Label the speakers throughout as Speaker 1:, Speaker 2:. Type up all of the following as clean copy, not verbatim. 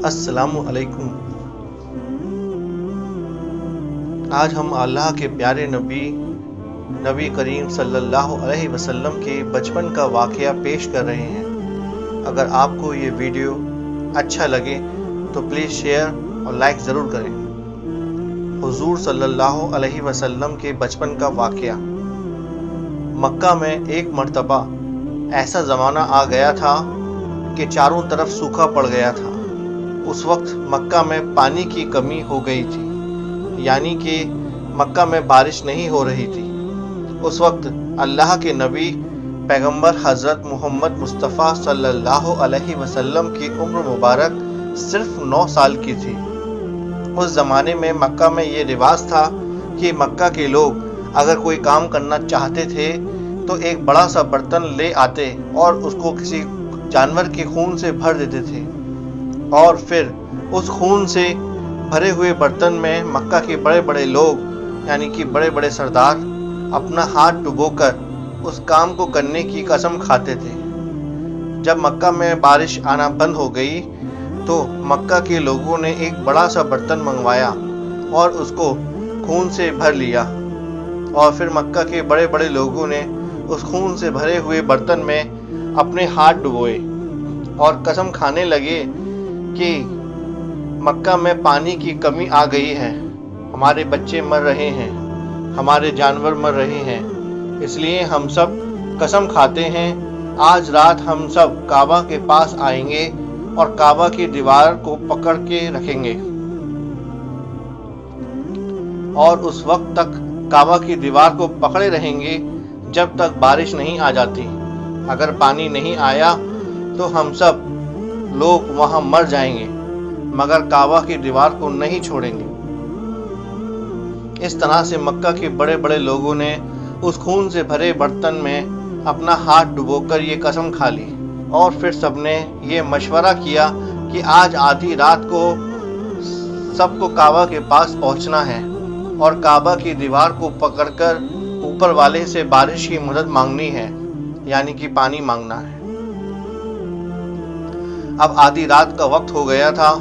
Speaker 1: السلام علیکم۔ آج ہم اللہ کے پیارے نبی کریم صلی اللہ علیہ وسلم کے بچپن کا واقعہ پیش کر رہے ہیں۔ اگر آپ کو یہ ویڈیو اچھا لگے تو پلیز شیئر اور لائک ضرور کریں۔ حضور صلی اللہ علیہ وسلم کے بچپن کا واقعہ۔ مکہ میں ایک مرتبہ ایسا زمانہ آ گیا تھا کہ چاروں طرف سوکھا پڑ گیا تھا۔ اس وقت مکہ میں پانی کی کمی ہو گئی تھی، یعنی کہ مکہ میں بارش نہیں ہو رہی تھی۔ اس وقت اللہ کے نبی پیغمبر حضرت محمد مصطفیٰ صلی اللہ علیہ وسلم کی عمر مبارک صرف 9 سال کی تھی۔ اس زمانے میں مکہ میں یہ رواج تھا کہ مکہ کے لوگ اگر کوئی کام کرنا چاہتے تھے تو ایک بڑا سا برتن لے آتے اور اس کو کسی جانور کے خون سے بھر دیتے تھے، اور پھر اس خون سے بھرے ہوئے برتن میں مکہ کے بڑے بڑے لوگ یعنی کہ بڑے بڑے سردار اپنا ہاتھ ڈبو کر اس کام کو کرنے کی قسم کھاتے تھے۔ جب مکہ میں بارش آنا بند ہو گئی تو مکہ کے لوگوں نے ایک بڑا سا برتن منگوایا اور اس کو خون سے بھر لیا، اور پھر مکہ کے بڑے بڑے لوگوں نے اس خون سے بھرے ہوئے برتن میں اپنے ہاتھ ڈبوئے اور قسم کھانے لگے کہ مکہ میں پانی کی کمی آ گئی ہے، ہمارے بچے مر رہے ہیں، ہمارے جانور مر رہے ہیں، اس لیے ہم سب قسم کھاتے ہیں آج رات ہم سب کعبہ کے پاس آئیں گے اور کعبہ کی دیوار کو پکڑ کے رکھیں گے، اور اس وقت تک کعبہ کی دیوار کو پکڑے رہیں گے جب تک بارش نہیں آ جاتی۔ اگر پانی نہیں آیا تو ہم سب لوگ وہاں مر جائیں گے، مگر کعبہ کی دیوار کو نہیں چھوڑیں گے۔ اس طرح سے مکہ کے بڑے بڑے لوگوں نے اس خون سے بھرے برتن میں اپنا ہاتھ ڈبو کر یہ قسم کھا لی، اور پھر سب نے یہ مشورہ کیا کہ آج آدھی رات کو سب کو کعبہ کے پاس پہنچنا ہے اور کعبہ کی دیوار کو پکڑ کر اوپر والے سے بارش کی مدد مانگنی ہے، یعنی کہ پانی مانگنا ہے۔ اب آدھی رات کا وقت ہو گیا تھا۔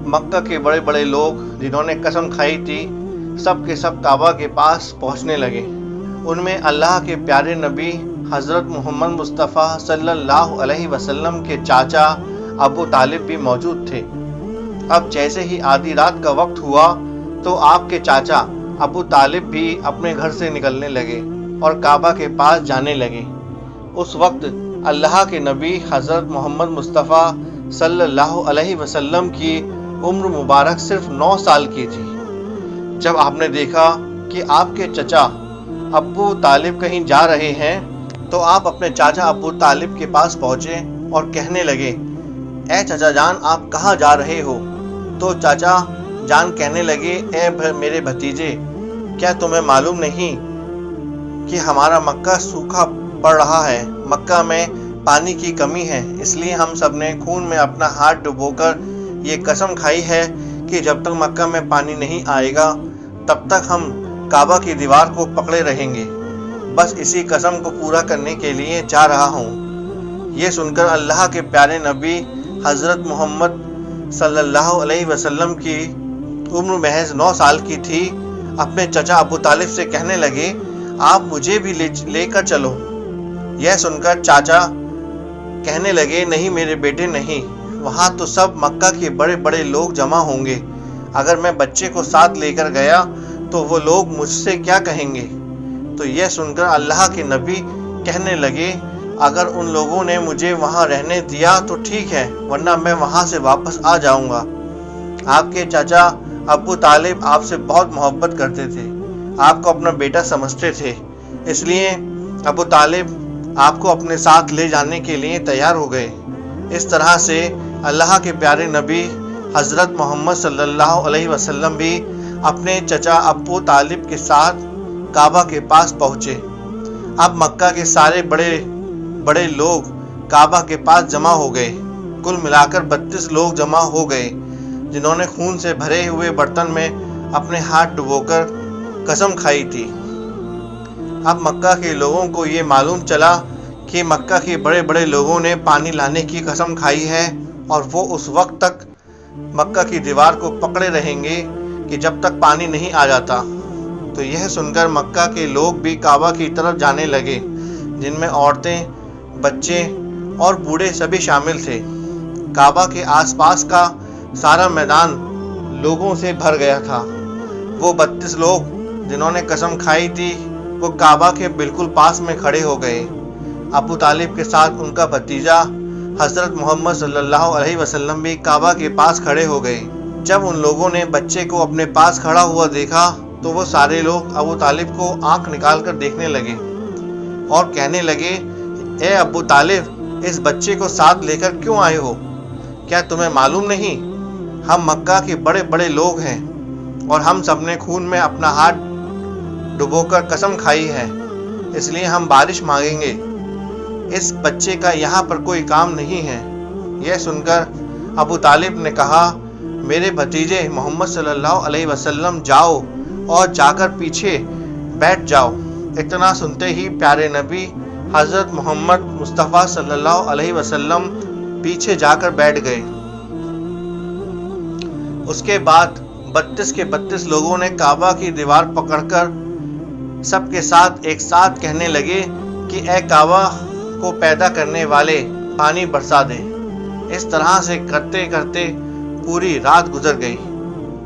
Speaker 1: مکہ کے بڑے بڑے لوگ جنہوں نے قسم کھائی تھی سب کے سب کعبہ کے پاس پہنچنے لگے۔ ان میں اللہ کے پیارے نبی حضرت محمد مصطفیٰ صلی اللہ علیہ وسلم کے چاچا ابو طالب بھی موجود تھے۔ اب جیسے ہی آدھی رات کا وقت ہوا تو آپ کے چاچا ابو طالب بھی اپنے گھر سے نکلنے لگے اور کعبہ کے پاس جانے لگے۔ اس وقت اللہ کے نبی حضرت محمد مصطفیٰ صلی اللہ علیہ وسلم کی عمر مبارک صرف 9 سال کی تھی۔ جب آپ نے دیکھا کہ آپ کے چچا ابو طالب کہیں جا رہے ہیں تو آپ اپنے چاچا ابو طالب کے پاس پہنچے اور کہنے لگے، اے چچا جان آپ کہاں جا رہے ہو؟ تو چاچا جان کہنے لگے، اے میرے بھتیجے، کیا تمہیں معلوم نہیں کہ ہمارا مکہ سوکھا پڑ رہا ہے، مکہ میں پانی کی کمی ہے، اس لیے ہم سب نے خون میں اپنا ہاتھ ڈبو کر یہ قسم کھائی ہے کہ جب تک مکہ میں پانی نہیں آئے گا تب تک ہم کعبہ کی دیوار کو پکڑے رہیں گے، بس اسی قسم کو پورا کرنے کے لیے جا رہا ہوں۔ یہ سن کر اللہ کے پیارے نبی حضرت محمد صلی اللہ علیہ وسلم کی عمر محض 9 سال کی تھی، اپنے چچا ابو طالب سے کہنے لگے، آپ مجھے بھی لے کر چلو۔ یہ سن کر چاچا کہنے لگے، نہیں میرے بیٹے نہیں، وہاں تو سب مکہ کے بڑے بڑے لوگ جمع ہوں گے، اگر میں بچے کو ساتھ لے کر گیا تو وہ لوگ مجھ سے کیا کہیں گے؟ تو یہ سن کر اللہ کے نبی کہنے لگے، اگر ان لوگوں نے مجھے وہاں رہنے دیا تو ٹھیک ہے، ورنہ میں وہاں سے واپس آ جاؤں گا۔ آپ کے چاچا ابو طالب آپ سے بہت محبت کرتے تھے، آپ کو اپنا بیٹا سمجھتے تھے، اس لیے ابو طالب آپ کو اپنے ساتھ لے جانے کے لیے تیار ہو گئے۔ اس طرح سے اللہ کے پیارے نبی حضرت محمد صلی اللہ علیہ وسلم بھی اپنے چچا ابو طالب کے ساتھ کعبہ کے پاس پہنچے۔ اب مکہ کے سارے بڑے بڑے لوگ کعبہ کے پاس جمع ہو گئے، کل ملا کر 32 لوگ جمع ہو گئے جنہوں نے خون سے بھرے ہوئے برتن میں اپنے ہاتھ ڈبو کر قسم کھائی تھی۔ اب مکہ کے لوگوں کو یہ معلوم چلا کہ مکہ کے بڑے بڑے لوگوں نے پانی لانے کی قسم کھائی ہے، اور وہ اس وقت تک مکہ کی دیوار کو پکڑے رہیں گے کہ جب تک پانی نہیں آ جاتا۔ تو یہ سن کر مکہ کے لوگ بھی کعبہ کی طرف جانے لگے، جن میں عورتیں، بچے اور بوڑھے سبھی شامل تھے۔ کعبہ کے آس پاس کا سارا میدان لوگوں سے بھر گیا تھا۔ وہ 32 لوگ جنہوں نے قسم کھائی تھی وہ کعبہ کے بالکل پاس میں کھڑے ہو گئے۔ ابو طالب کے ساتھ ان کا بھتیجا حضرت محمد صلی اللہ علیہ وسلم بھی کعبہ کے پاس کھڑے ہو گئے۔ جب ان لوگوں نے بچے کو اپنے پاس کھڑا ہوا دیکھا تو وہ سارے لوگ ابو طالب کو آنکھ نکال کر دیکھنے لگے اور کہنے لگے، اے ابو طالب، اس بچے کو ساتھ لے کر کیوں آئے ہو؟ کیا تمہیں معلوم نہیں ہم مکہ کے بڑے بڑے لوگ ہیں اور ہم سب نے خون میں اپنا ہاتھ ڈبو کر قسم کھائی ہے، اس لیے ہم بارش مانگیں گے۔ اس بچے کا یہاں پر کوئی کام نہیں ہے۔ یہ سن کر ابو طالب نے کہا، میرے بھتیجے محمد صلی اللہ علیہ وسلم جاؤ اور جا کر پیچھے بیٹھ جاؤ۔ اتنا سنتے ہی پیارے نبی حضرت محمد مصطفیٰ صلی اللہ علیہ وسلم پیچھے جا کر بیٹھ گئے۔ اس کے بعد 32 کے 32 لوگوں نے کعبہ کی دیوار پکڑ کر سب کے ساتھ ایک ساتھ کہنے لگے کہ اے کعبہ کو پیدا کرنے والے، پانی برسا دے۔ اس طرح سے کرتے کرتے پوری رات گزر گئی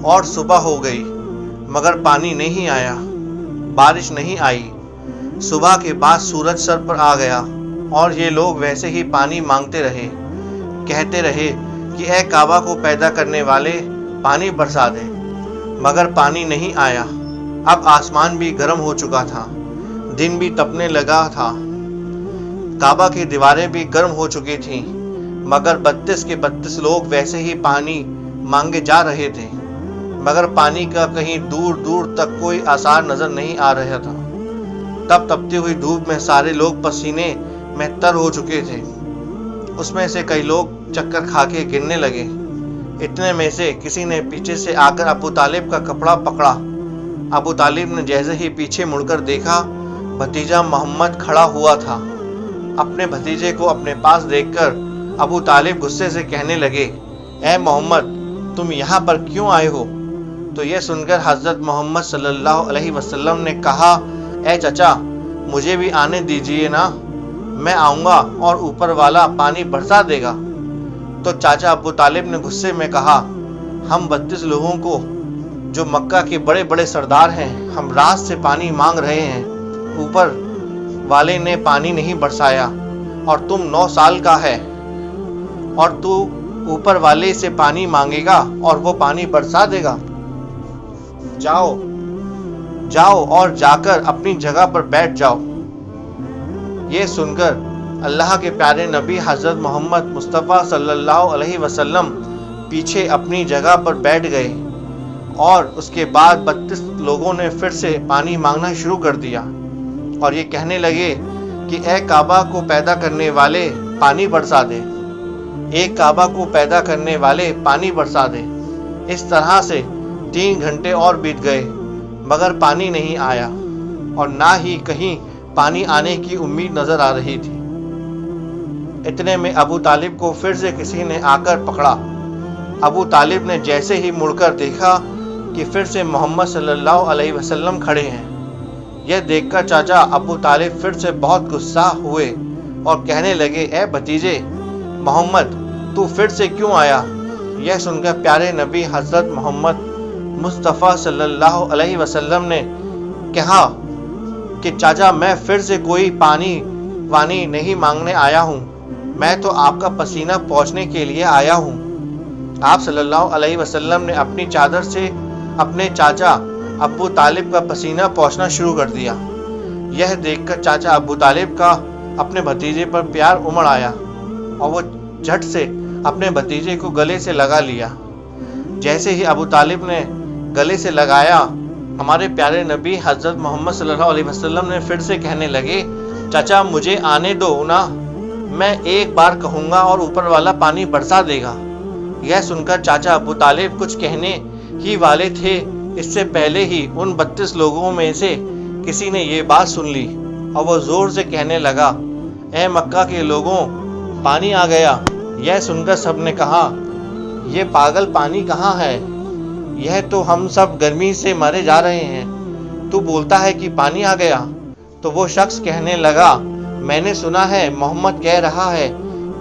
Speaker 1: اور صبح ہو گئی، مگر پانی نہیں آیا، بارش نہیں آئی۔ صبح کے بعد سورج سر پر آ گیا اور یہ لوگ ویسے ہی پانی مانگتے رہے، کہتے رہے کہ اے کعبہ کو پیدا کرنے والے، پانی برسا دے، مگر پانی نہیں آیا۔ اب آسمان بھی گرم ہو چکا تھا، دن بھی تپنے لگا تھا، کعبہ کی دیواریں بھی گرم ہو چکی تھیں، مگر 32 کے 32 لوگ ویسے ہی پانی مانگے جا رہے تھے، مگر پانی کا کہیں دور دور تک کوئی آثار نظر نہیں آ رہا تھا۔ تب تپتی ہوئی دھوپ میں سارے لوگ پسینے میں تر ہو چکے تھے۔ اس میں سے کئی لوگ چکر کھا کے گرنے لگے۔ اتنے میں سے کسی نے پیچھے سے آ کر ابو طالب کا کپڑا پکڑا۔ ابو طالب نے جیسے ہی پیچھے مڑ کر دیکھا، بھتیجا محمد کھڑا ہوا تھا۔ اپنے بھتیجے کو اپنے پاس دیکھ کر ابو طالب غصے سے کہنے لگے، اے محمد، تم یہاں پر کیوں آئے ہو؟ تو یہ سن کر حضرت محمد صلی اللہ علیہ وسلم نے کہا، اے چچا، مجھے بھی آنے دیجیے نا، میں آؤں گا اور اوپر والا پانی برسا دے گا۔ تو چاچا ابو طالب نے غصے میں کہا، ہم 32 لوگوں کو جو مکہ کے بڑے بڑے سردار ہیں، ہم رات سے پانی مانگ رہے ہیں، اوپر والے نے پانی نہیں برسایا، اور تم 9 سال کا ہے اور تو اوپر والے سے پانی مانگے گا اور وہ پانی برسا دے گا؟ جاؤ اور جا کر اپنی جگہ پر بیٹھ جاؤ۔ یہ سن کر اللہ کے پیارے نبی حضرت محمد مصطفیٰ صلی اللہ علیہ وسلم پیچھے اپنی جگہ پر بیٹھ گئے، اور اس کے بعد 32 لوگوں نے پھر سے پانی مانگنا شروع کر دیا اور یہ کہنے لگے کہ اے کعبہ کو پیدا کرنے والے، پانی برسا دے، ایک کعبہ کو پیدا کرنے والے، پانی برسا دے۔ اس طرح سے 3 گھنٹے اور بیت گئے، مگر پانی نہیں آیا اور نہ ہی کہیں پانی آنے کی امید نظر آ رہی تھی۔ اتنے میں ابو طالب کو پھر سے کسی نے آ کر پکڑا۔ ابو طالب نے جیسے ہی مڑ کر دیکھا کہ پھر سے محمد صلی اللہ علیہ وسلم کھڑے ہیں۔ یہ دیکھ کر چاچا ابو طالب پھر سے بہت غصہ ہوئے اور کہنے لگے، اے بھتیجے محمد، تو پھر سے کیوں آیا؟ یہ سن کر پیارے نبی حضرت محمد مصطفیٰ صلی اللہ علیہ وسلم نے کہا کہ چاچا، میں پھر سے کوئی پانی نہیں مانگنے آیا ہوں، میں تو آپ کا پسینہ پوچھنے کے لیے آیا ہوں۔ آپ صلی اللہ علیہ وسلم نے اپنی چادر سے اپنے چاچا ابو طالب کا پسینہ پوچھنا شروع کر دیا۔ یہ دیکھ کر چاچا ابو طالب کا اپنے بھتیجے پر پیار امڑ آیا اور وہ جھٹ سے اپنے بھتیجے کو گلے سے لگا لیا۔ جیسے ہی ابو طالب نے گلے سے لگایا، ہمارے پیارے نبی حضرت محمد صلی اللہ علیہ وسلم نے پھر سے کہنے لگے، چاچا مجھے آنے دو نا، میں ایک بار کہوں گا اور اوپر والا پانی برسا دے گا۔ یہ سن کر چاچا ابو طالب کچھ کہنے ہی والے تھے، اس سے پہلے ہی ان 32 لوگوں میں سے کسی نے یہ بات سن لی اور وہ زور سے کہنے لگا، اے مکہ کے لوگوں، پانی آ گیا۔ یہ سن کر سب نے کہا، یہ پاگل پانی کہاں ہے؟ یہ تو ہم سب گرمی سے مرے جا رہے ہیں، تو بولتا ہے کہ پانی آ گیا۔ تو وہ شخص کہنے لگا، میں نے سنا ہے محمد کہہ رہا ہے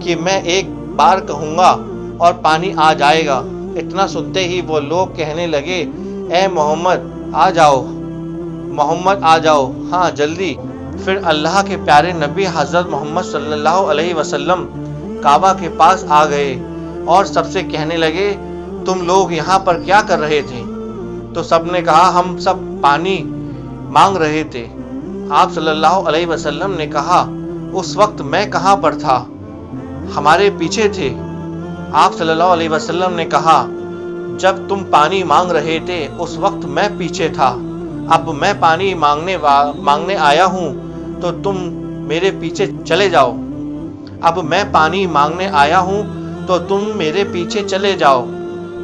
Speaker 1: کہ میں ایک بار کہوں گا اور پانی آ جائے گا۔ اتنا سنتے ہی وہ لوگ کہنے لگے، اے محمد آ جاؤ، محمد آ جاؤ، ہاں جلدی۔ پھر اللہ کے پیارے نبی حضرت محمد صلی اللہ علیہ وسلم کعبہ کے پاس آ گئے اور سب سے کہنے لگے، تم لوگ یہاں پر کیا کر رہے تھے؟ تو سب نے کہا، ہم سب پانی مانگ رہے تھے۔ آپ صلی اللہ علیہ وسلم نے کہا، اس وقت میں کہاں پر تھا؟ ہمارے پیچھے تھے۔ آپ صلی اللہ علیہ وسلم نے کہا، جب تم پانی مانگ رہے تھے اس وقت میں پیچھے تھا، اب میں پانی مانگنے آیا ہوں تو تم میرے پیچھے چلے جاؤ۔ اب میں پانی مانگنے آیا ہوں تو تم میرے پیچھے چلے جاؤ۔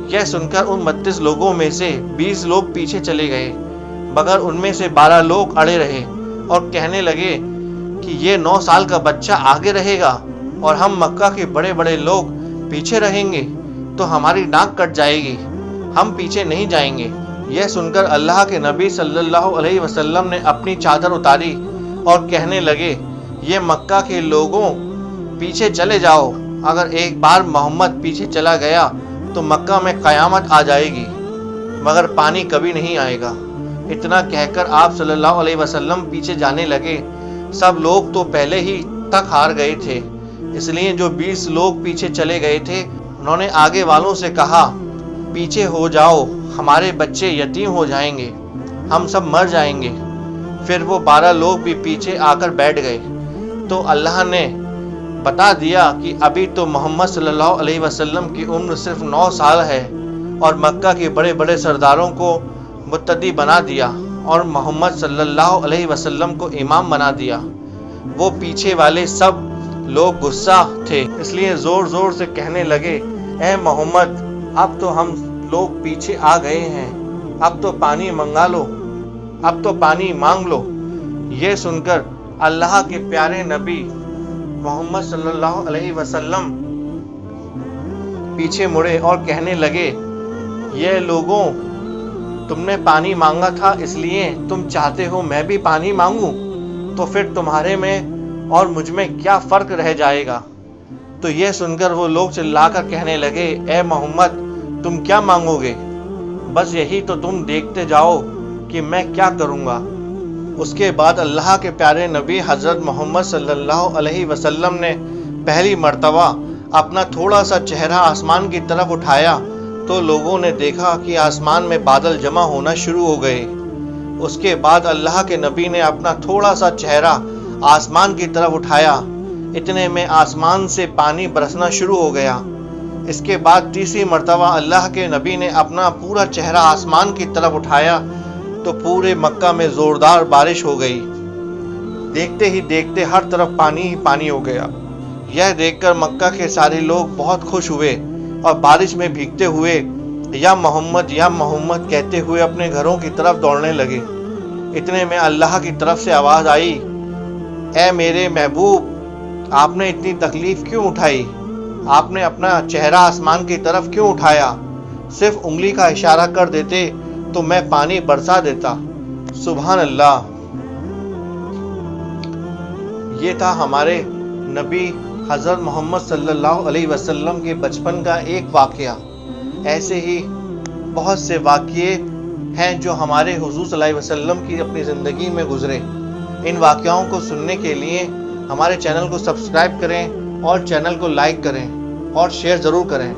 Speaker 1: یہ سن کر ان 32 لوگوں میں سے 20 لوگ پیچھے چلے گئے، مگر ان میں سے 12 لوگ اڑے رہے اور کہنے لگے کہ یہ 9 سال کا بچہ آگے رہے گا اور ہم مکہ کے بڑے بڑے لوگ پیچھے رہیں گے تو ہماری ناک کٹ جائے گی، ہم پیچھے نہیں جائیں گے۔ یہ سن کر اللہ کے نبی صلی اللہ علیہ وسلم نے اپنی چادر اتاری اور کہنے لگے، یہ مکہ کے لوگوں پیچھے چلے جاؤ، اگر ایک بار محمد پیچھے چلا گیا تو مکہ میں قیامت آ جائے گی، مگر پانی کبھی نہیں آئے گا۔ اتنا کہہ کر آپ صلی اللہ علیہ وسلم پیچھے جانے لگے۔ سب لوگ تو پہلے ہی تک ہار گئے تھے، اس لیے جو 20 لوگ پیچھے چلے گئے تھے انہوں نے آگے والوں سے کہا، پیچھے ہو جاؤ، ہمارے بچے یتیم ہو جائیں گے، ہم سب مر جائیں گے۔ پھر وہ 12 لوگ بھی پیچھے آ کر بیٹھ گئے۔ تو اللہ نے بتا دیا کہ ابھی تو محمد صلی اللہ علیہ وسلم کی عمر صرف 9 سال ہے، اور مکہ کے بڑے بڑے سرداروں کو متدی بنا دیا اور محمد صلی اللہ علیہ وسلم کو امام بنا دیا۔ وہ پیچھے والے سب لوگ غصہ تھے، اس لیے زور زور سے کہنے لگے، اے محمد اب تو ہم لوگ پیچھے آ گئے ہیں، اب تو پانی منگا لو، اب تو پانی مانگ لو۔ یہ سن کر اللہ کے پیارے نبی محمد صلی اللہ علیہ وسلم پیچھے مڑے اور کہنے لگے، یہ لوگوں تم نے پانی مانگا تھا، اس لیے تم چاہتے ہو میں بھی پانی مانگوں، تو پھر تمہارے میں اور مجھ میں کیا فرق رہ جائے گا؟ تو یہ سن کر وہ لوگ چلا کر کہنے لگے، اے محمد تم کیا مانگو گے؟ بس یہی تو تم دیکھتے جاؤ کہ میں کیا کروں گا۔ اس کے بعد اللہ کے پیارے نبی حضرت محمد صلی اللہ علیہ وسلم نے پہلی مرتبہ اپنا تھوڑا سا چہرہ آسمان کی طرف اٹھایا تو لوگوں نے دیکھا کہ آسمان میں بادل جمع ہونا شروع ہو گئے۔ اس کے بعد اللہ کے نبی نے اپنا تھوڑا سا چہرہ آسمان کی طرف اٹھایا، اتنے میں آسمان سے پانی برسنا شروع ہو گیا۔ اس کے بعد تیسری مرتبہ اللہ کے نبی نے اپنا پورا چہرہ آسمان کی طرف اٹھایا تو پورے مکہ میں زوردار بارش ہو گئی، دیکھتے ہی دیکھتے ہر طرف پانی ہی پانی ہو گیا۔ یہ دیکھ کر مکہ کے سارے لوگ بہت خوش ہوئے اور بارش میں بھیگتے ہوئے یا محمد کہتے ہوئے اپنے گھروں کی طرف دوڑنے لگے۔ اتنے میں اللہ کی طرف سے آواز آئی، اے میرے محبوب آپ نے اتنی تکلیف کیوں اٹھائی؟ آپ نے اپنا چہرہ آسمان کی طرف کیوں اٹھایا؟ صرف انگلی کا اشارہ کر دیتے تو میں پانی برسا دیتا۔ سبحان اللہ۔ یہ تھا ہمارے نبی حضرت محمد صلی اللہ علیہ وسلم کے بچپن کا ایک واقعہ۔ ایسے ہی بہت سے واقعے ہیں جو ہمارے حضور صلی اللہ علیہ وسلم کی اپنی زندگی میں گزرے۔ ان واقعوں کو سننے کے لیے ہمارے چینل کو سبسکرائب کریں اور چینل کو لائک کریں اور شیئر ضرور کریں۔